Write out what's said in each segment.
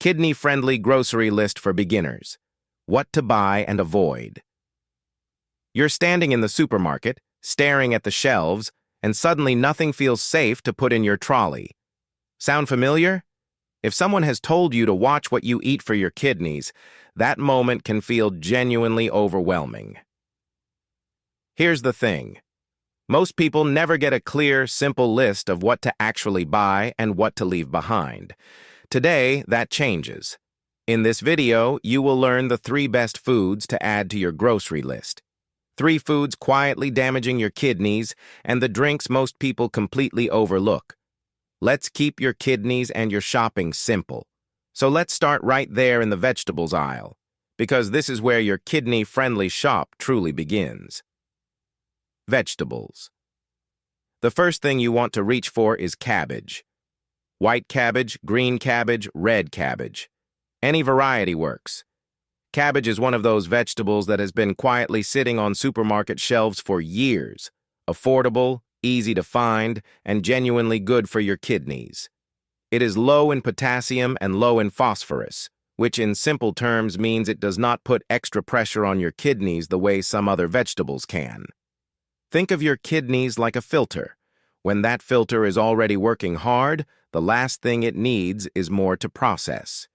Kidney-friendly grocery list for beginners. What to buy and avoid. You're standing in the supermarket, staring at the shelves, and suddenly nothing feels safe to put in your trolley. Sound familiar? If someone has told you to watch what you eat for your kidneys, that moment can feel genuinely overwhelming. Here's the thing. Most people never get a clear, simple list of what to actually buy and what to leave behind. Today, that changes. In this video, you will learn the 3 best foods to add to your grocery list. 3 foods quietly damaging your kidneys, and the drinks most people completely overlook. Let's keep your kidneys and your shopping simple. So let's start right there in the vegetables aisle, because this is where your kidney-friendly shop truly begins. Vegetables. The first thing you want to reach for is cabbage. White cabbage, green cabbage, red cabbage. Any variety works. Cabbage is one of those vegetables that has been quietly sitting on supermarket shelves for years. Affordable, easy to find, and genuinely good for your kidneys. It is low in potassium and low in phosphorus, which in simple terms means it does not put extra pressure on your kidneys the way some other vegetables can. Think of your kidneys like a filter. When that filter is already working hard, the last thing it needs is more to process.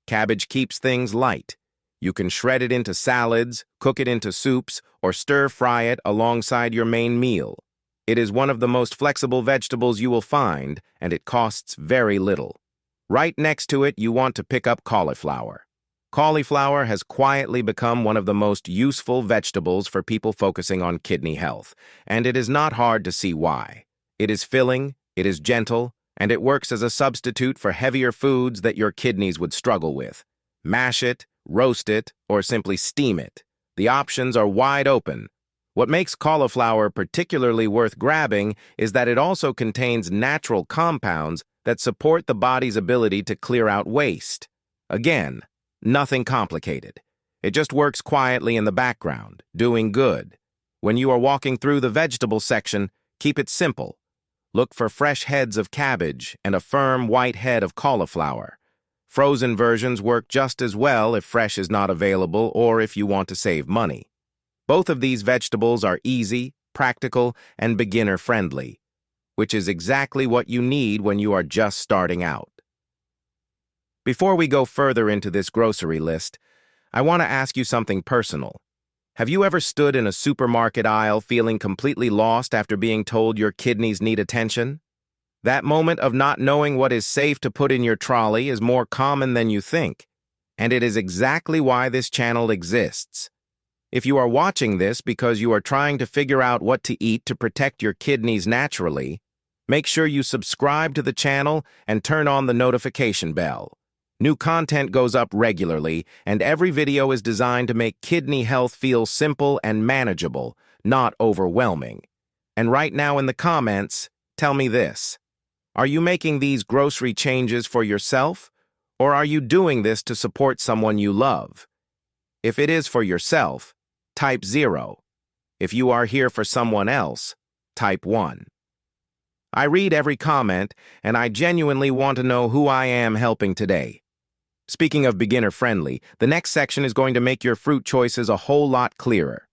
Cabbage keeps things light. You can shred it into salads, cook it into soups, or stir-fry it alongside your main meal. It is one of the most flexible vegetables you will find, and it costs very little. Right next to it, you want to pick up cauliflower. Cauliflower has quietly become one of the most useful vegetables for people focusing on kidney health, and it is not hard to see why. It is filling, it is gentle, and it works as a substitute for heavier foods that your kidneys would struggle with. Mash it, roast it, or simply steam it. The options are wide open. What makes cauliflower particularly worth grabbing is that it also contains natural compounds that support the body's ability to clear out waste. Again, nothing complicated. It just works quietly in the background, doing good. When you are walking through the vegetable section, keep it simple. Look for fresh heads of cabbage and a firm white head of cauliflower. Frozen versions work just as well if fresh is not available or if you want to save money. Both of these vegetables are easy, practical, and beginner-friendly, which is exactly what you need when you are just starting out. Before we go further into this grocery list, I want to ask you something personal. Have you ever stood in a supermarket aisle feeling completely lost after being told your kidneys need attention? That moment of not knowing what is safe to put in your trolley is more common than you think, and it is exactly why this channel exists. If you are watching this because you are trying to figure out what to eat to protect your kidneys naturally, make sure you subscribe to the channel and turn on the notification bell. New content goes up regularly, and every video is designed to make kidney health feel simple and manageable, not overwhelming. And right now in the comments, tell me this. Are you making these grocery changes for yourself, or are you doing this to support someone you love? If it is for yourself, type 0. If you are here for someone else, type 1. I read every comment, and I genuinely want to know who I am helping today. Speaking of beginner-friendly, the next section is going to make your fruit choices a whole lot clearer.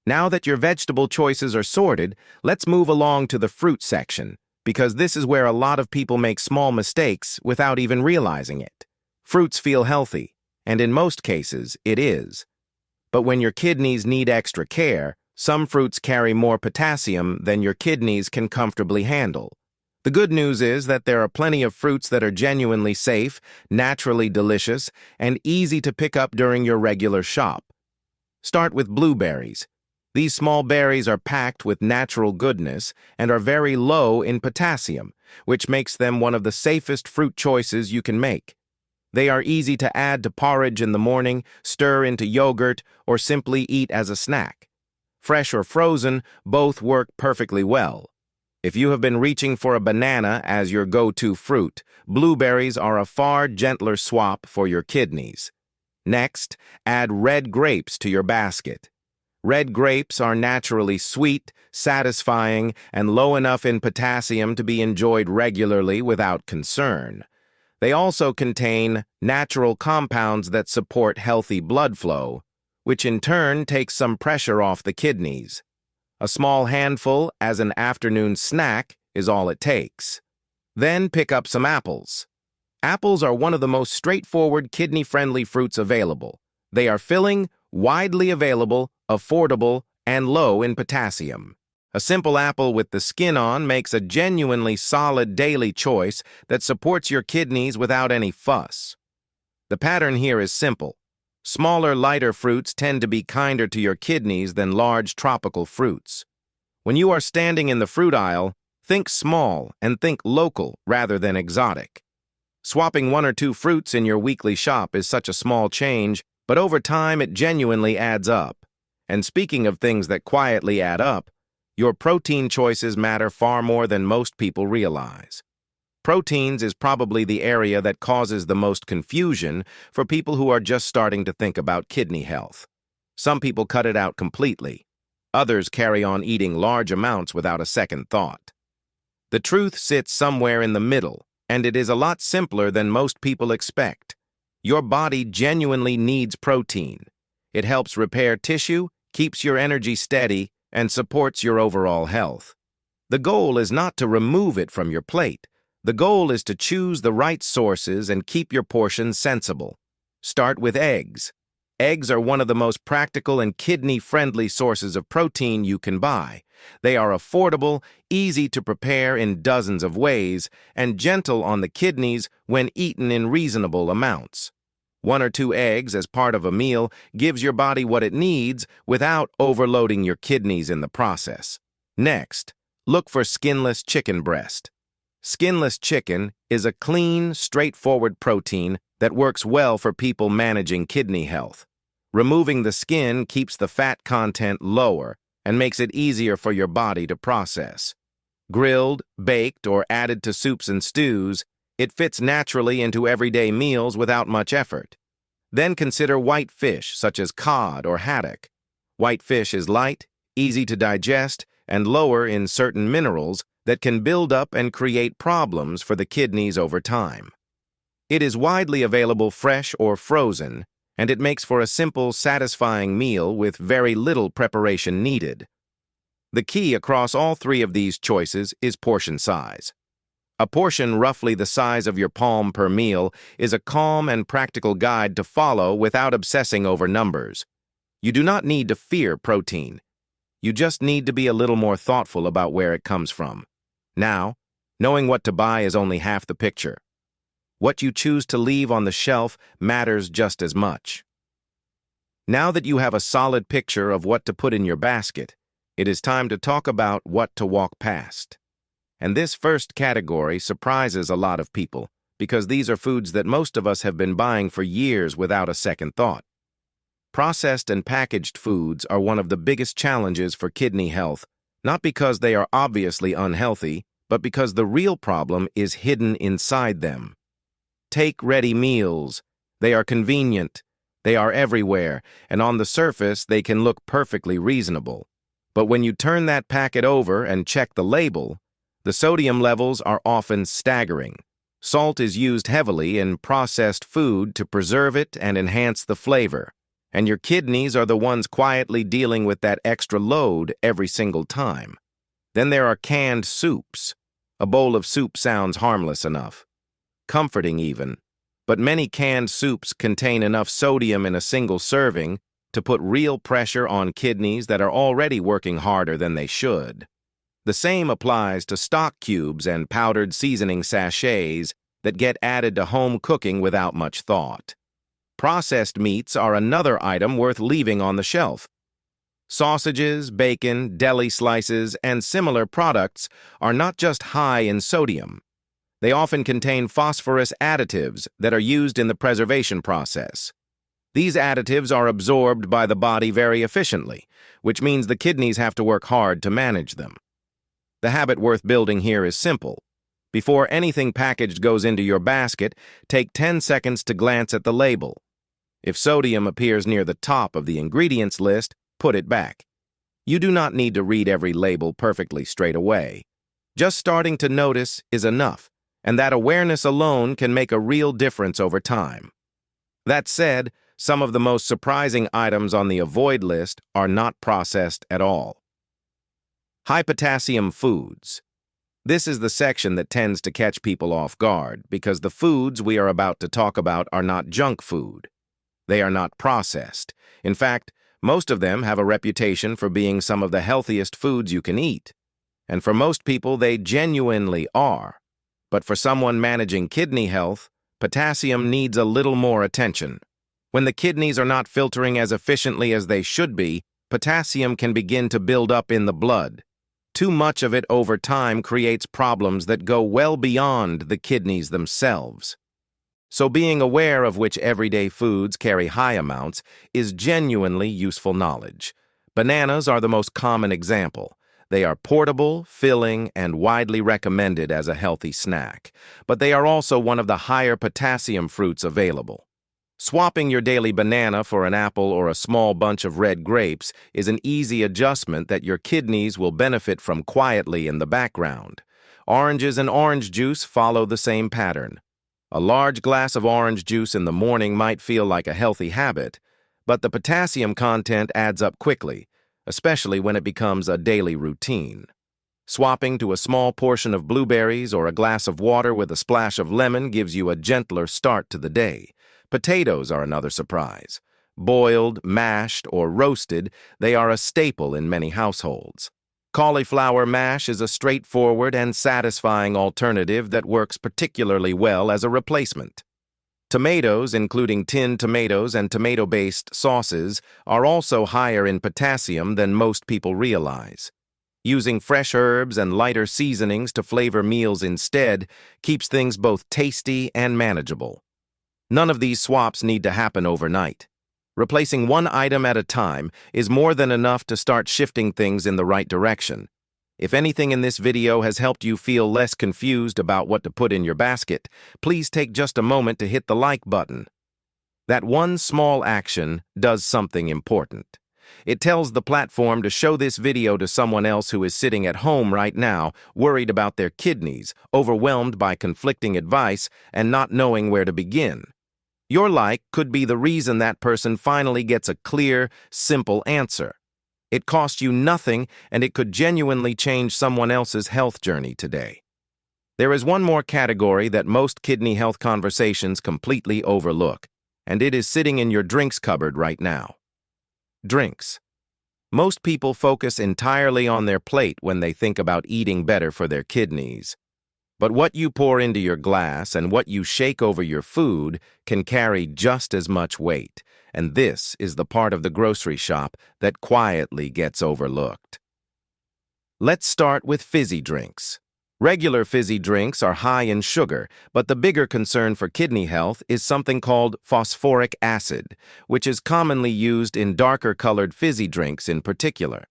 Now that your vegetable choices are sorted, let's move along to the fruit section, because this is where a lot of people make small mistakes without even realizing it. Fruits feel healthy, and in most cases, it is. But when your kidneys need extra care, some fruits carry more potassium than your kidneys can comfortably handle. The good news is that there are plenty of fruits that are genuinely safe, naturally delicious, and easy to pick up during your regular shop. Start with blueberries. These small berries are packed with natural goodness and are very low in potassium, which makes them one of the safest fruit choices you can make. They are easy to add to porridge in the morning, stir into yogurt, or simply eat as a snack. Fresh or frozen, both work perfectly well. If you have been reaching for a banana as your go-to fruit, blueberries are a far gentler swap for your kidneys. Next, add red grapes to your basket. Red grapes are naturally sweet, satisfying, and low enough in potassium to be enjoyed regularly without concern. They also contain natural compounds that support healthy blood flow, which in turn takes some pressure off the kidneys. A small handful as an afternoon snack is all it takes. Then pick up some apples. Apples are one of the most straightforward kidney-friendly fruits available. They are filling, widely available, affordable, and low in potassium. A simple apple with the skin on makes a genuinely solid daily choice that supports your kidneys without any fuss. The pattern here is simple. Smaller, lighter fruits tend to be kinder to your kidneys than large tropical fruits. When you are standing in the fruit aisle, think small and think local rather than exotic. Swapping one or two fruits in your weekly shop is such a small change, but over time it genuinely adds up. And speaking of things that quietly add up, your protein choices matter far more than most people realize. Proteins is probably the area that causes the most confusion for people who are just starting to think about kidney health. Some people cut it out completely. Others carry on eating large amounts without a second thought. The truth sits somewhere in the middle, and it is a lot simpler than most people expect. Your body genuinely needs protein. It helps repair tissue, keeps your energy steady, and supports your overall health. The goal is not to remove it from your plate. The goal is to choose the right sources and keep your portions sensible. Start with eggs. Eggs are one of the most practical and kidney-friendly sources of protein you can buy. They are affordable, easy to prepare in dozens of ways, and gentle on the kidneys when eaten in reasonable amounts. 1 or 2 eggs as part of a meal gives your body what it needs without overloading your kidneys in the process. Next, look for skinless chicken breast. Skinless chicken is a clean, straightforward protein that works well for people managing kidney health. Removing the skin keeps the fat content lower and makes it easier for your body to process. Grilled, baked, or added to soups and stews, it fits naturally into everyday meals without much effort. Then consider white fish, such as cod or haddock. White fish is light, easy to digest, and lower in certain minerals that can build up and create problems for the kidneys over time. It is widely available fresh or frozen, and it makes for a simple, satisfying meal with very little preparation needed. The key across all 3 of these choices is portion size. A portion roughly the size of your palm per meal is a calm and practical guide to follow without obsessing over numbers. You do not need to fear protein. You just need to be a little more thoughtful about where it comes from. Now, knowing what to buy is only half the picture. What you choose to leave on the shelf matters just as much. Now that you have a solid picture of what to put in your basket, it is time to talk about what to walk past. And this first category surprises a lot of people because these are foods that most of us have been buying for years without a second thought. Processed and packaged foods are one of the biggest challenges for kidney health, not because they are obviously unhealthy, but because the real problem is hidden inside them. Take ready meals. They are convenient. They are everywhere, and on the surface they can look perfectly reasonable. But when you turn that packet over and check the label, the sodium levels are often staggering. Salt is used heavily in processed food to preserve it and enhance the flavor, and your kidneys are the ones quietly dealing with that extra load every single time. Then there are canned soups. A bowl of soup sounds harmless enough, comforting even, but many canned soups contain enough sodium in a single serving to put real pressure on kidneys that are already working harder than they should. The same applies to stock cubes and powdered seasoning sachets that get added to home cooking without much thought. Processed meats are another item worth leaving on the shelf. Sausages, bacon, deli slices, and similar products are not just high in sodium. They often contain phosphorus additives that are used in the preservation process. These additives are absorbed by the body very efficiently, which means the kidneys have to work hard to manage them. The habit worth building here is simple. Before anything packaged goes into your basket, take 10 seconds to glance at the label. If sodium appears near the top of the ingredients list, put it back. You do not need to read every label perfectly straight away. Just starting to notice is enough, and that awareness alone can make a real difference over time. That said, some of the most surprising items on the avoid list are not processed at all. High-potassium foods. This is the section that tends to catch people off guard because the foods we are about to talk about are not junk food. They are not processed. In fact, most of them have a reputation for being some of the healthiest foods you can eat. And for most people, they genuinely are. But for someone managing kidney health, potassium needs a little more attention. When the kidneys are not filtering as efficiently as they should be, potassium can begin to build up in the blood. Too much of it over time creates problems that go well beyond the kidneys themselves. So being aware of which everyday foods carry high amounts is genuinely useful knowledge. Bananas are the most common example. They are portable, filling, and widely recommended as a healthy snack, but they are also one of the higher potassium fruits available. Swapping your daily banana for an apple or a small bunch of red grapes is an easy adjustment that your kidneys will benefit from quietly in the background. Oranges and orange juice follow the same pattern. A large glass of orange juice in the morning might feel like a healthy habit, but the potassium content adds up quickly, especially when it becomes a daily routine. Swapping to a small portion of blueberries or a glass of water with a splash of lemon gives you a gentler start to the day. Potatoes are another surprise. Boiled, mashed, or roasted, they are a staple in many households. Cauliflower mash is a straightforward and satisfying alternative that works particularly well as a replacement. Tomatoes, including tinned tomatoes and tomato-based sauces, are also higher in potassium than most people realize. Using fresh herbs and lighter seasonings to flavor meals instead keeps things both tasty and manageable. None of these swaps need to happen overnight. Replacing one item at a time is more than enough to start shifting things in the right direction. If anything in this video has helped you feel less confused about what to put in your basket, please take just a moment to hit the like button. That one small action does something important. It tells the platform to show this video to someone else who is sitting at home right now, worried about their kidneys, overwhelmed by conflicting advice, and not knowing where to begin. Your like could be the reason that person finally gets a clear, simple answer. It costs you nothing, and it could genuinely change someone else's health journey today. There is one more category that most kidney health conversations completely overlook, and it is sitting in your drinks cupboard right now. Drinks. Most people focus entirely on their plate when they think about eating better for their kidneys. But what you pour into your glass and what you shake over your food can carry just as much weight, and this is the part of the grocery shop that quietly gets overlooked. Let's start with fizzy drinks. Regular fizzy drinks are high in sugar, but the bigger concern for kidney health is something called phosphoric acid, which is commonly used in darker-colored fizzy drinks in particular.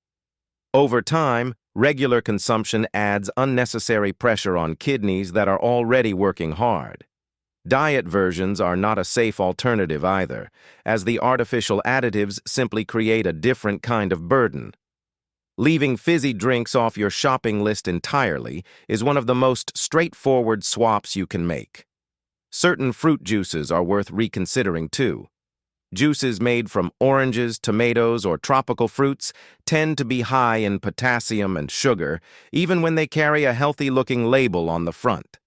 Over time, regular consumption adds unnecessary pressure on kidneys that are already working hard. Diet versions are not a safe alternative either, as the artificial additives simply create a different kind of burden. Leaving fizzy drinks off your shopping list entirely is one of the most straightforward swaps you can make. Certain fruit juices are worth reconsidering too. Juices made from oranges, tomatoes, or tropical fruits tend to be high in potassium and sugar, even when they carry a healthy-looking label on the front.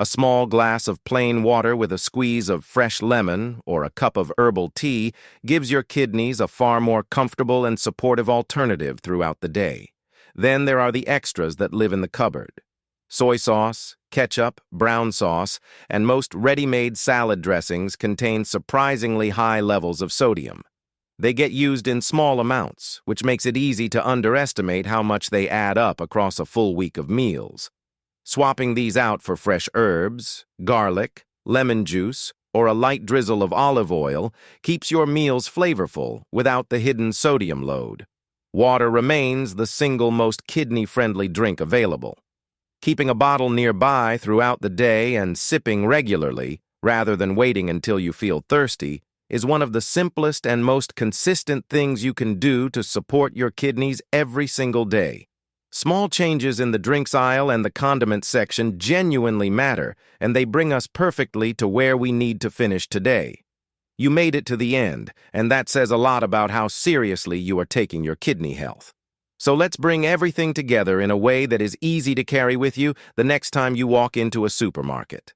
A small glass of plain water with a squeeze of fresh lemon or a cup of herbal tea gives your kidneys a far more comfortable and supportive alternative throughout the day. Then there are the extras that live in the cupboard. Soy sauce, ketchup, brown sauce, and most ready-made salad dressings contain surprisingly high levels of sodium. They get used in small amounts, which makes it easy to underestimate how much they add up across a full week of meals. Swapping these out for fresh herbs, garlic, lemon juice, or a light drizzle of olive oil keeps your meals flavorful without the hidden sodium load. Water remains the single most kidney-friendly drink available. Keeping a bottle nearby throughout the day and sipping regularly, rather than waiting until you feel thirsty, is one of the simplest and most consistent things you can do to support your kidneys every single day. Small changes in the drinks aisle and the condiments section genuinely matter, and they bring us perfectly to where we need to finish today. You made it to the end, and that says a lot about how seriously you are taking your kidney health. So let's bring everything together in a way that is easy to carry with you the next time you walk into a supermarket.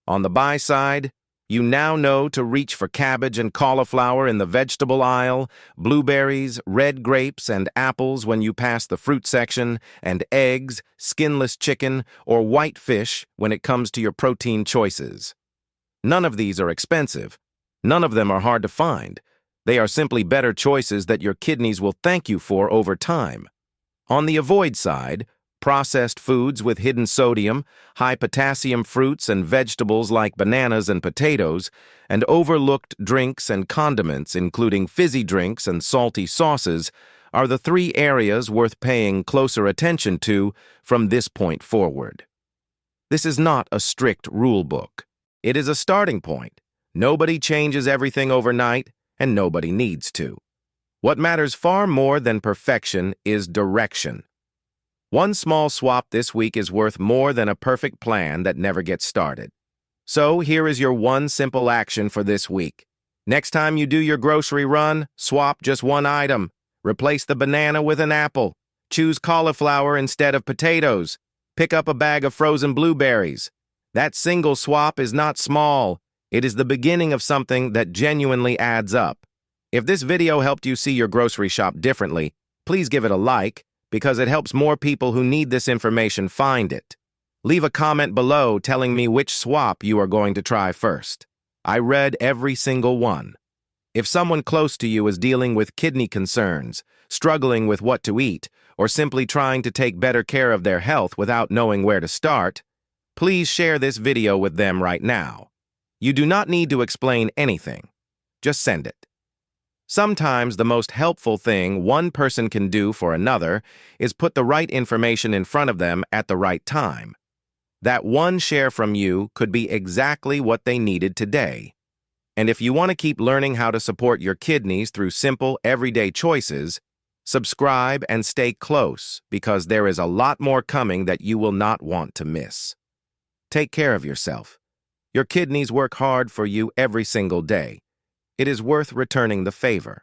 On the buy side, you now know to reach for cabbage and cauliflower in the vegetable aisle, blueberries, red grapes, and apples when you pass the fruit section, and eggs, skinless chicken, or white fish when it comes to your protein choices. None of these are expensive. None of them are hard to find. They are simply better choices that your kidneys will thank you for over time. On the avoid side, processed foods with hidden sodium, high-potassium fruits and vegetables like bananas and potatoes, and overlooked drinks and condiments, including fizzy drinks and salty sauces, are the three areas worth paying closer attention to from this point forward. This is not a strict rule book. It is a starting point. Nobody changes everything overnight, and nobody needs to. What matters far more than perfection is direction. One small swap this week is worth more than a perfect plan that never gets started. So here is your one simple action for this week. Next time you do your grocery run, swap just one item. Replace the banana with an apple. Choose cauliflower instead of potatoes. Pick up a bag of frozen blueberries. That single swap is not small. It is the beginning of something that genuinely adds up. If this video helped you see your grocery shop differently, please give it a like, because it helps more people who need this information find it. Leave a comment below telling me which swap you are going to try first. I read every single one. If someone close to you is dealing with kidney concerns, struggling with what to eat, or simply trying to take better care of their health without knowing where to start, please share this video with them right now. You do not need to explain anything. Just send it. Sometimes the most helpful thing one person can do for another is put the right information in front of them at the right time. That one share from you could be exactly what they needed today. And if you want to keep learning how to support your kidneys through simple, everyday choices, subscribe and stay close, because there is a lot more coming that you will not want to miss. Take care of yourself. Your kidneys work hard for you every single day. It is worth returning the favor.